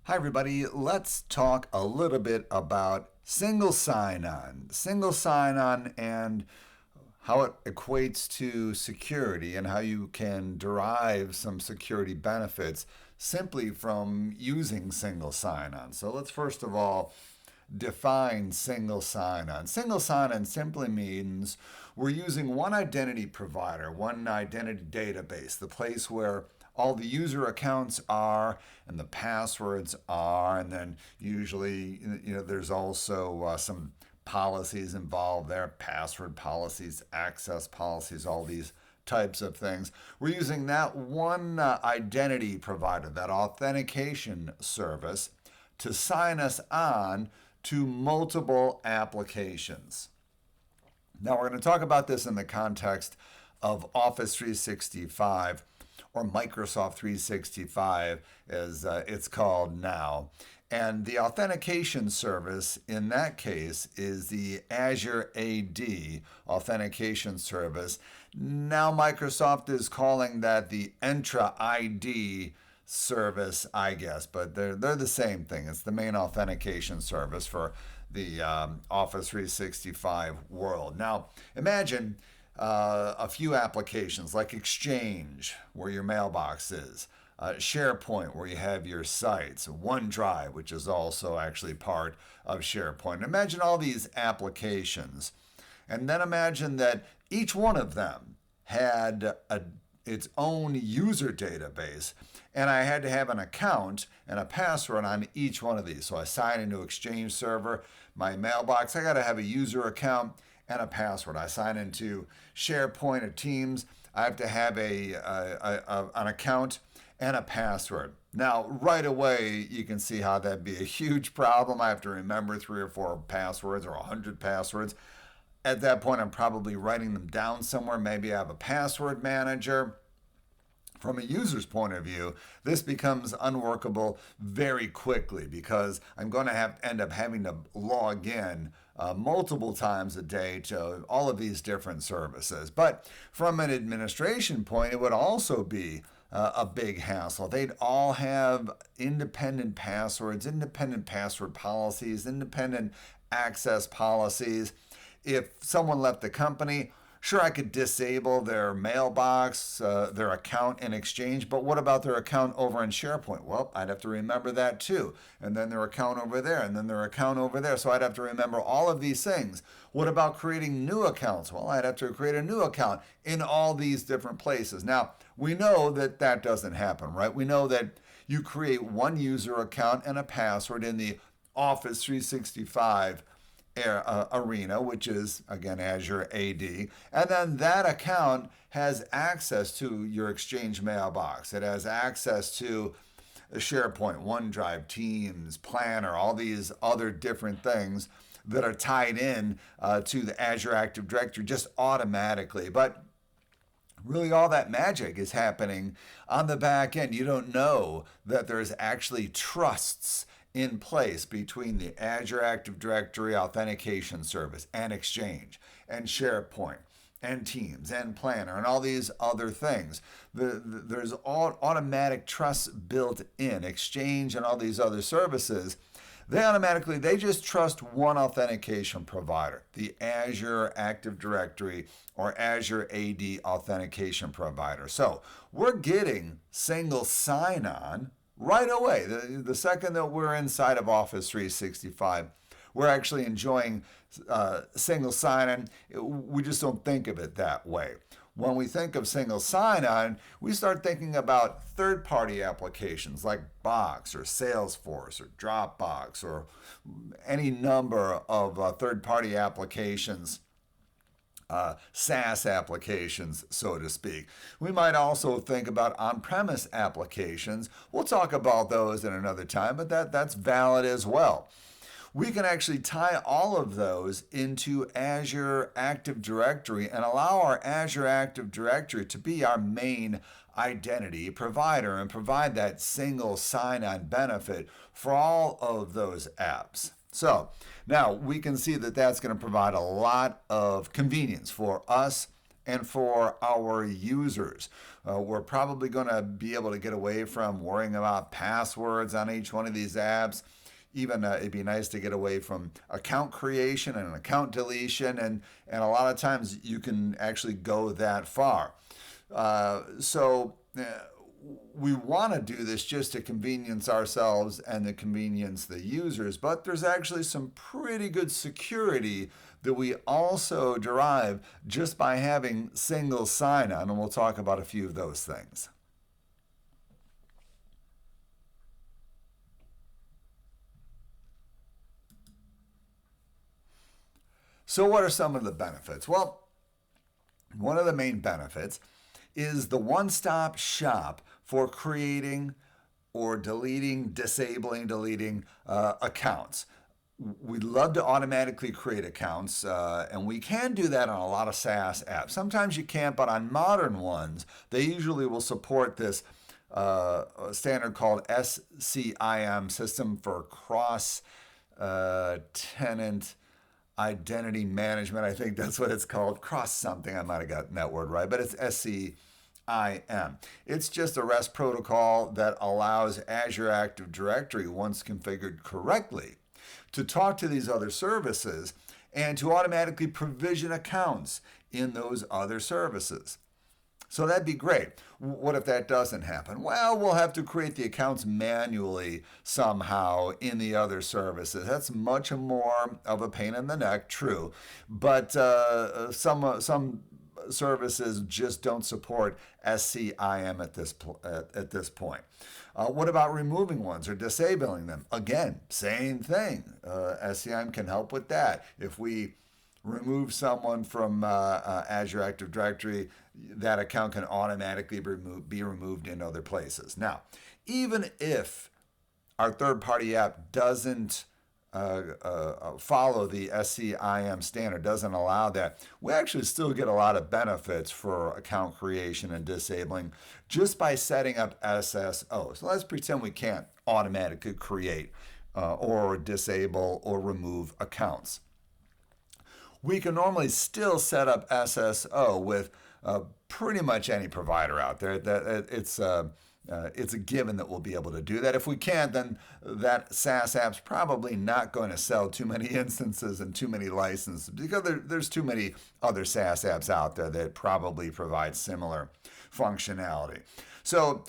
Hi, everybody. Let's talk a little bit about single sign on. Single sign on and how it equates to security and how you can derive some security benefits simply from using single sign on. So, let's first of all define single sign on. Single sign on simply means we're using one identity provider, one identity database, the place where all the user accounts are and the passwords are, and then usually there's also some policies involved there, password policies, access policies, all these types of things. We're using that one identity provider, that authentication service, to sign us on to multiple applications. Now, we're going to talk about this in the context of Office 365 or Microsoft 365 as it's called now. And the authentication service in that case is the Azure AD authentication service. Now Microsoft is calling that the Entra ID service, I guess, but they're the same thing. It's the main authentication service for the Office 365 world. Now, imagine a few applications like Exchange, where your mailbox is, SharePoint, where you have your sites, OneDrive, which is also actually part of SharePoint. Imagine all these applications, and then imagine that each one of them had its own user database, and I had to have an account and a password on each one of these. So I sign into Exchange server, my mailbox, I got to have a user account and a password. I sign into SharePoint or Teams, I have to have an account and a password. Now, right away, you can see how that'd be a huge problem. I have to remember 3 or 4 passwords or 100 passwords. At that point, I'm probably writing them down somewhere. Maybe I have a password manager. From a user's point of view, this becomes unworkable very quickly because I'm going to end up having to log in multiple times a day to all of these different services. But from an administration point, it would also be a big hassle. They'd all have independent passwords, independent password policies, independent access policies. If someone left the company, sure, I could disable their mailbox, their account in Exchange, but what about their account over in SharePoint? Well, I'd have to remember that too. And then their account over there, and then their account over there. So I'd have to remember all of these things. What about creating new accounts? Well, I'd have to create a new account in all these different places. Now, we know that that doesn't happen, right? We know that you create one user account and a password in the Office 365 arena, which is again Azure AD, and then that account has access to your Exchange mailbox. It has access to SharePoint, OneDrive, Teams, Planner, all these other different things that are tied in to the Azure Active Directory just automatically. But really all that magic is happening on the back end. You don't know that there's actually trusts in place between the Azure Active Directory authentication service and Exchange and SharePoint and Teams and Planner and all these other things. There's all automatic trusts built in. Exchange and all these other services, they just trust one authentication provider, the Azure Active Directory or Azure AD authentication provider. So we're getting single sign-on right away. The second that we're inside of Office 365, we're actually enjoying single sign-on. We just don't think of it that way. When we think of single sign-on, we start thinking about third-party applications like Box or Salesforce or Dropbox or any number of third-party applications, SaaS applications, so to speak. We might also think about on-premise applications. We'll talk about those in another time, but that's valid as well. We can actually tie all of those into Azure Active Directory and allow our Azure Active Directory to be our main identity provider and provide that single sign-on benefit for all of those apps. So now we can see that that's going to provide a lot of convenience for us and for our users. We're probably going to be able to get away from worrying about passwords on each one of these apps. Even it'd be nice to get away from account creation and account deletion, and a lot of times you can actually go that far. So we want to do this just to convenience ourselves and to convenience the users, but there's actually some pretty good security that we also derive just by having single sign-on, and we'll talk about a few of those things. So what are some of the benefits? Well, one of the main benefits is the one-stop shop for creating or deleting accounts. We'd love to automatically create accounts, and we can do that on a lot of SaaS apps. Sometimes you can't, but on modern ones, they usually will support this standard called SCIM, System for Cross Tenant Identity Management. I think that's what it's called. Cross something. I might have gotten that word right, but it's SCIM. It's just a REST protocol that allows Azure Active Directory, once configured correctly, to talk to these other services and to automatically provision accounts in those other services. So that'd be great. What if that doesn't happen? Well, we'll have to create the accounts manually somehow in the other services. That's much more of a pain in the neck, true. But some services just don't support SCIM at this point. What about removing ones or disabling them? Again, same thing. SCIM can help with that. If we remove someone from Azure Active Directory, that account can automatically be removed in other places. Now, even if our third-party app doesn't follow the SCIM standard, doesn't allow that, we actually still get a lot of benefits for account creation and disabling just by setting up SSO. So let's pretend we can't automatically create or disable or remove accounts. We can normally still set up SSO with pretty much any provider out there. It's a given that we'll be able to do that. If we can't, then that SaaS app's probably not going to sell too many instances and too many licenses because there's too many other SaaS apps out there that probably provide similar functionality. So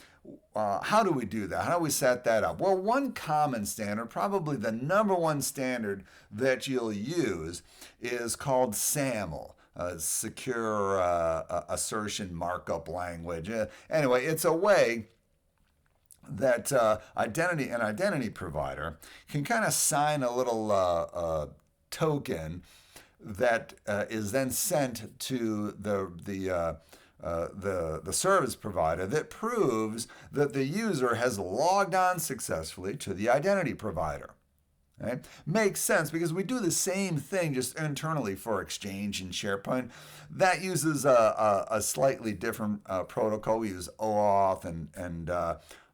how do we do that? How do we set that up? Well, one common standard, probably the number one standard that you'll use, is called SAML. Secure Assertion Markup Language. Anyway, it's a way that an identity provider can kind of sign a little token that is then sent to the service provider that proves that the user has logged on successfully to the identity provider. Right? Makes sense because we do the same thing just internally for Exchange and SharePoint. That uses a slightly different protocol. We use OAuth and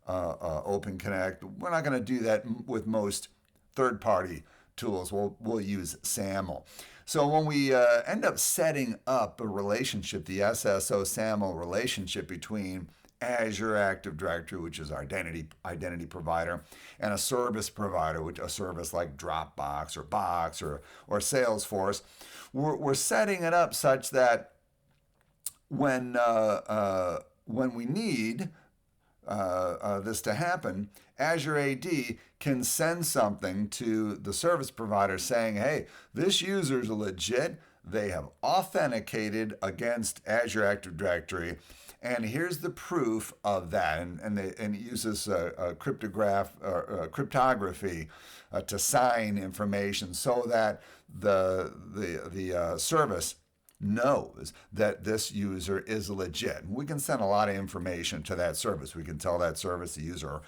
OpenConnect. We're not going to do that with most third-party tools. We'll use SAML. So when we end up setting up a relationship, the SSO SAML relationship between Azure Active Directory, which is our identity provider, and a service provider, which a service like Dropbox or Box or Salesforce, we're setting it up such that when we need this to happen, Azure AD can send something to the service provider saying, hey, this user is legit. They have authenticated against Azure Active Directory, and here's the proof of that. And it uses cryptography to sign information so that the service knows that this user is legit. We can send a lot of information to that service. We can tell that service the user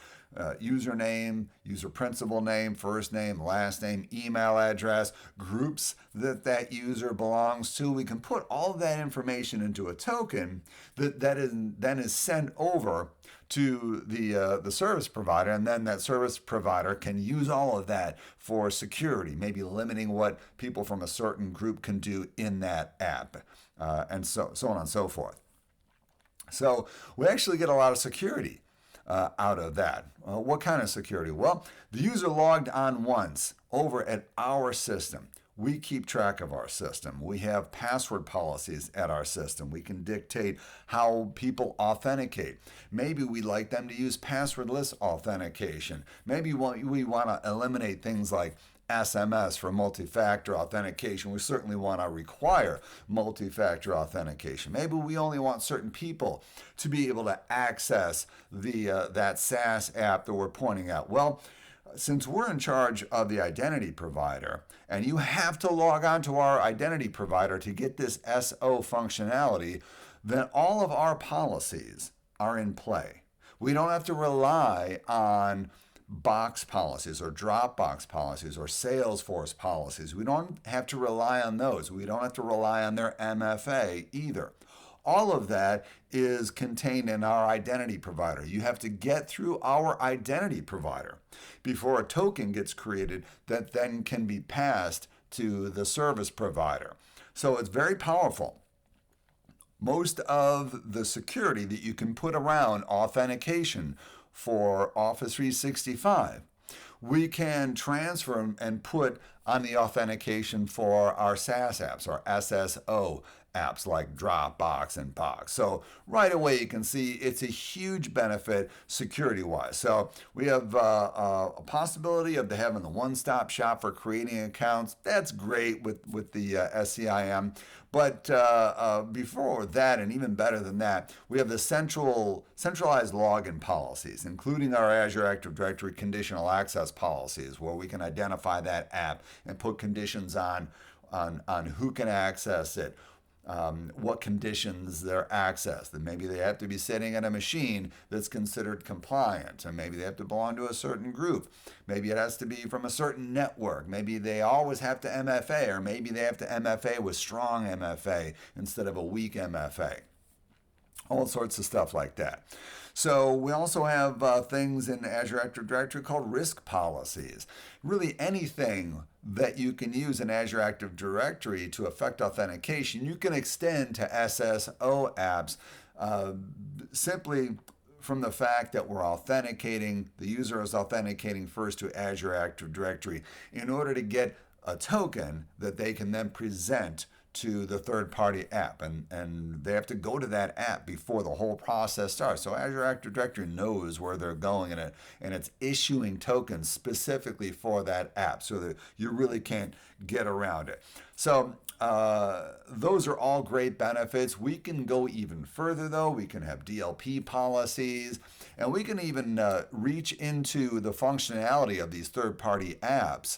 username, user principal name, first name, last name, email address, groups that user belongs to. We can put all of that information into a token that is sent over to the service provider, and then that service provider can use all of that for security, maybe limiting what people from a certain group can do in that app. and so on and so forth. So we actually get a lot of security out of that. What kind of security? Well, the user logged on once over at our system. We keep track of our system. We have password policies at our system. We can dictate how people authenticate. Maybe we like them to use passwordless authentication. Maybe we want to eliminate things like SMS for multi-factor authentication. We certainly want to require multi-factor authentication. Maybe we only want certain people to be able to access that SaaS app that we're pointing out. Well, since we're in charge of the identity provider, and you have to log on to our identity provider to get this SO functionality, then all of our policies are in play. We don't have to rely on Box policies or Dropbox policies or Salesforce policies. We don't have to rely on those. We don't have to rely on their MFA either. All of that is contained in our identity provider. You have to get through our identity provider before a token gets created that then can be passed to the service provider. So it's very powerful. Most of the security that you can put around authentication for Office 365, we can transfer and put on the authentication for our SaaS apps, our SSO apps like Dropbox and Box. So right away you can see it's a huge benefit security-wise. So we have a possibility of having the one-stop shop for creating accounts. That's great with the SCIM. But before that, and even better than that, we have the centralized login policies, including our Azure Active Directory conditional access policies, where we can identify that app and put conditions on who can access it, what conditions they're accessed. And maybe they have to be sitting at a machine that's considered compliant, and maybe they have to belong to a certain group. Maybe it has to be from a certain network. Maybe they always have to MFA, or maybe they have to MFA with strong MFA instead of a weak MFA. All sorts of stuff like that. So we also have things in Azure Active Directory called risk policies. Really anything that you can use in Azure Active Directory to affect authentication, you can extend to SSO apps simply from the fact that we're authenticating, the user is authenticating first to Azure Active Directory in order to get a token that they can then present to the third-party app, and they have to go to that app before the whole process starts. So Azure Active Directory knows where they're going in it, and it's issuing tokens specifically for that app, so that you really can't get around it. So those are all great benefits. We can go even further, though. We can have DLP policies, and we can even reach into the functionality of these third-party apps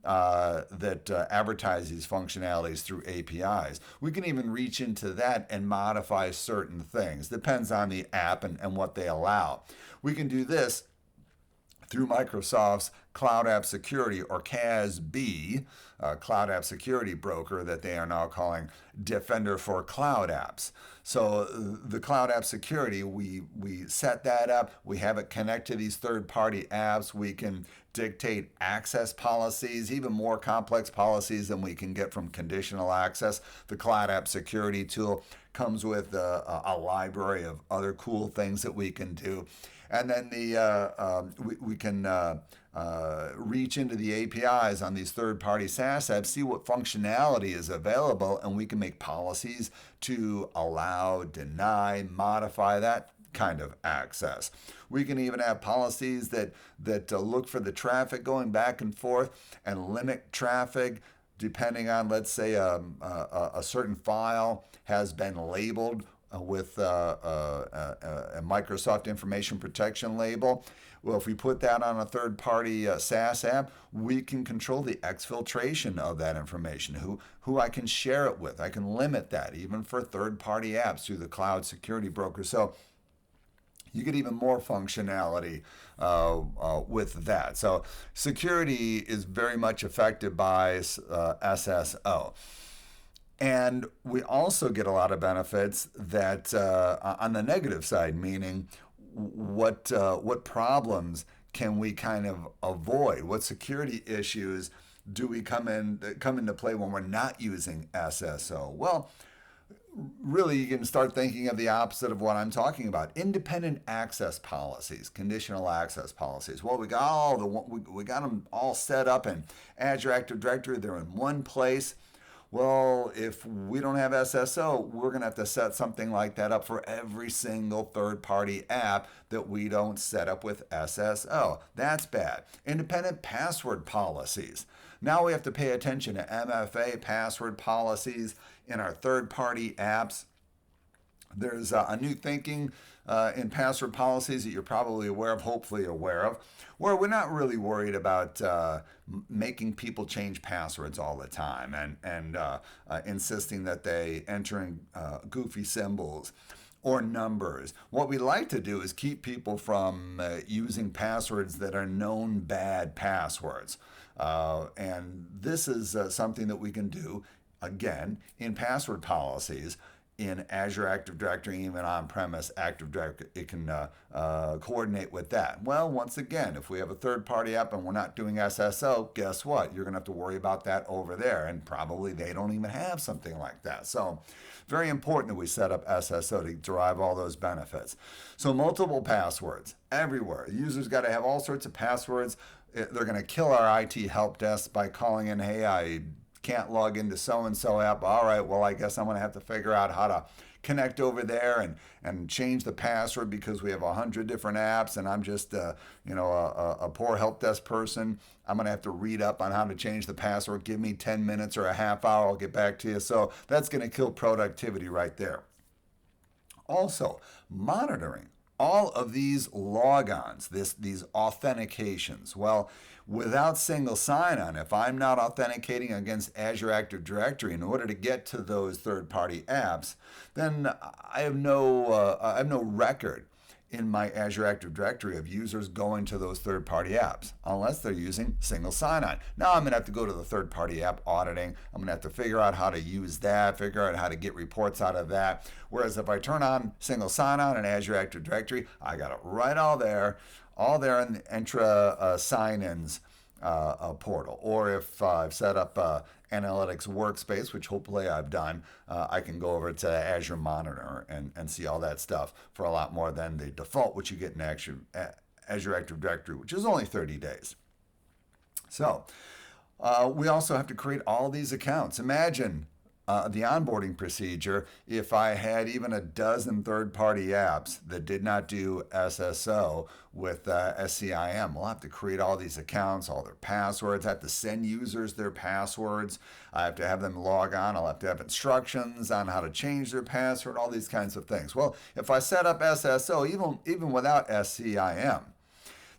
that advertise these functionalities through APIs. We can even reach into that and modify certain things. Depends on the app and what they allow. We can do this through Microsoft's Cloud App Security, or CASB, Cloud App Security Broker that they are now calling Defender for Cloud Apps. So the Cloud App Security, we set that up. We have it connect to these third-party apps. We can dictate access policies, even more complex policies than we can get from conditional access. The Cloud App Security tool comes with a library of other cool things that we can do. And then we can reach into the APIs on these third-party SaaS apps, see what functionality is available, and we can make policies to allow, deny, modify that kind of access. We can even have policies that look for the traffic going back and forth and limit traffic depending on, let's say, a certain file has been labeled with a Microsoft Information Protection label. Well, if we put that on a third-party SaaS app, we can control the exfiltration of that information, who I can share it with. I can limit that even for third-party apps through the Cloud Security Broker. So you get even more functionality with that. So security is very much affected by SSO. And we also get a lot of benefits that on the negative side, meaning what problems can we kind of avoid? What security issues do we come into play when we're not using SSO? Well, really you can start thinking of the opposite of what I'm talking about. Independent access policies, conditional access policies. Well, we got them all set up in Azure Active Directory. They're in one place. Well, if we don't have SSO, we're going to have to set something like that up for every single third-party app that we don't set up with SSO. That's bad. Independent password policies. Now we have to pay attention to MFA password policies in our third-party apps. There's a new thinking in password policies that you're probably aware of, hopefully aware of, where we're not really worried about making people change passwords all the time and insisting that they enter in goofy symbols or numbers. What we like to do is keep people from using passwords that are known bad passwords. And this is something that we can do, again, in password policies in Azure Active Directory, even on-premise Active Directory. It can coordinate with that. Well, once again, if we have a third-party app and we're not doing SSO, guess what? You're going to have to worry about that over there, and probably they don't even have something like that. So very important that we set up SSO to derive all those benefits. So multiple passwords everywhere. Users got to have all sorts of passwords. They're going to kill our IT help desk by calling in, hey, I can't log into so-and-so app. All right, well, I guess I'm going to have to figure out how to connect over there and change the password because we have 100 different apps and I'm just a poor help desk person. I'm going to have to read up on how to change the password. Give me 10 minutes or a half hour. I'll get back to you. So that's going to kill productivity right there. Also, monitoring all of these logons, these authentications. Well, without single sign-on, if I'm not authenticating against Azure Active Directory in order to get to those third-party apps, then I have no record in my Azure Active Directory of users going to those third-party apps, unless they're using single sign-on. Now I'm going to have to go to the third-party app auditing. I'm going to have to figure out how to use that, figure out how to get reports out of that. Whereas if I turn on single sign-on in Azure Active Directory, I got it right all there in the Entra sign-ins portal. Or if I've set up Analytics Workspace, which hopefully I've done, I can go over to Azure Monitor and see all that stuff for a lot more than the default, which you get in Azure Active Directory, which is only 30 days. So we also have to create all these accounts. Imagine the onboarding procedure if I had even a dozen third-party apps that did not do SSO with SCIM. We'll have to create all these accounts, all their passwords. I have to send users their passwords. I have to have them log on. I'll have to have instructions on how to change their password, all these kinds of things. Well, if I set up SSO, even without SCIM,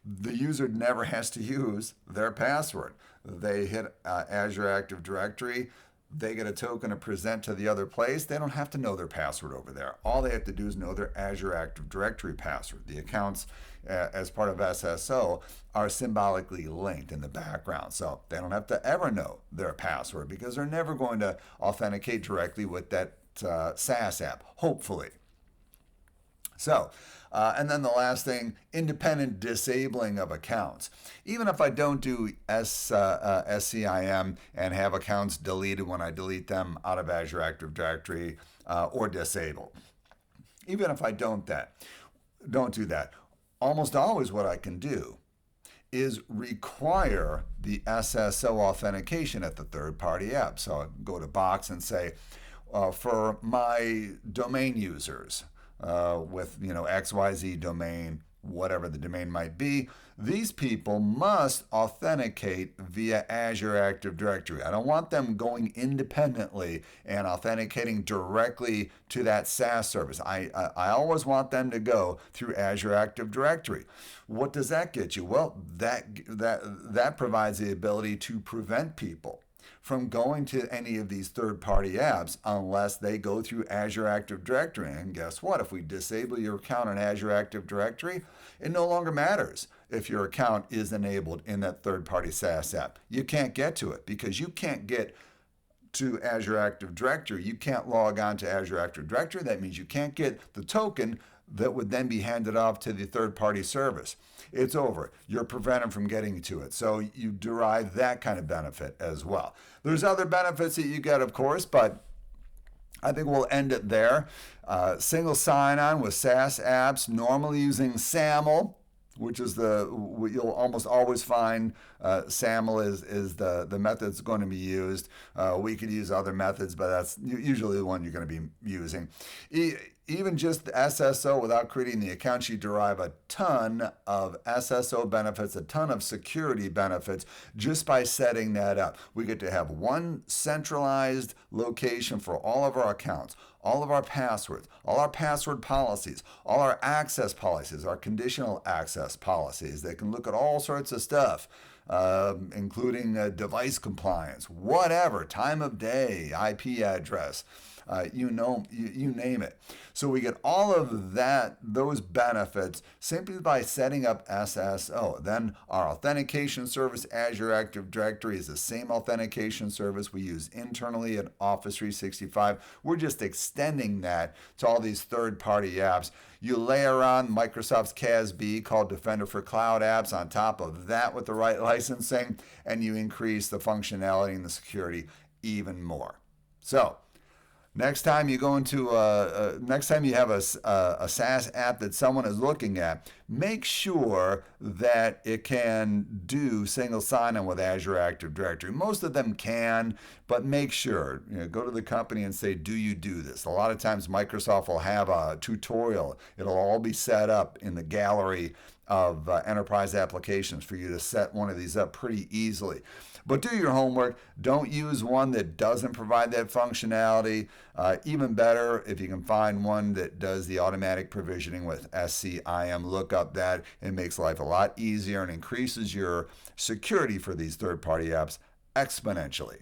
the user never has to use their password. They hit Azure Active Directory. They get a token to present to the other place. They don't have to know their password over there. All they have to do is know their Azure Active Directory password. The accounts, as part of SSO, are symbolically linked in the background. So they don't have to ever know their password because they're never going to authenticate directly with that SaaS app, hopefully. So, and then the last thing, independent disabling of accounts. Even if I don't do SCIM and have accounts deleted when I delete them out of Azure Active Directory or disable. Even if I don't do that, almost always what I can do is require the SSO authentication at the third-party app. So I go to Box and say, for my domain users, with XYZ domain, whatever the domain might be, these people must authenticate via Azure Active Directory. I don't want them going independently and authenticating directly to that SaaS service. I always want them to go through Azure Active Directory. What does that get you? Well, that provides the ability to prevent people from going to any of these third-party apps unless they go through Azure Active Directory. And guess what? If we disable your account in Azure Active Directory, it no longer matters if your account is enabled in that third-party SaaS app. You can't get to it because you can't get to Azure Active Directory. You can't log on to Azure Active Directory. That means you can't get the token that would then be handed off to the third-party service. It's over. You're prevented from getting to it. So you derive that kind of benefit as well. There's other benefits that you get, of course, but I think we'll end it there. Single sign-on with SaaS apps, normally using SAML, which is you'll almost always find SAML is the method that's going to be used. We could use other methods, but that's usually the one you're going to be using. Even just the SSO without creating the account, you derive a ton of SSO benefits, a ton of security benefits just by setting that up. We get to have one centralized location for all of our accounts, all of our passwords, all our password policies, all our access policies, our conditional access policies. They can look at all sorts of stuff. Including device compliance, whatever, time of day, IP address, you name it. So we get all of those benefits simply by setting up SSO. Then our authentication service, Azure Active Directory, is the same authentication service we use internally at Office 365. We're just extending that to all these third-party apps. You layer on Microsoft's CASB, called Defender for Cloud Apps, on top of that with the right licensing, and you increase the functionality and the security even more. So, next time you have a SaaS app that someone is looking at, make sure that it can do single sign-on with Azure Active Directory. Most of them can, but make sure. Go to the company and say, do you do this? A lot of times Microsoft will have a tutorial. It'll all be set up in the gallery of enterprise applications for you to set one of these up pretty easily. But do your homework. Don't use one that doesn't provide that functionality. Even better if you can find one that does the automatic provisioning with SCIM. Look up that. It makes life a lot easier and increases your security for these third-party apps exponentially.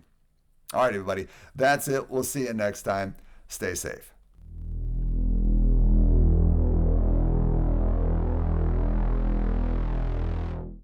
All right, everybody. That's it. We'll see you next time. Stay safe.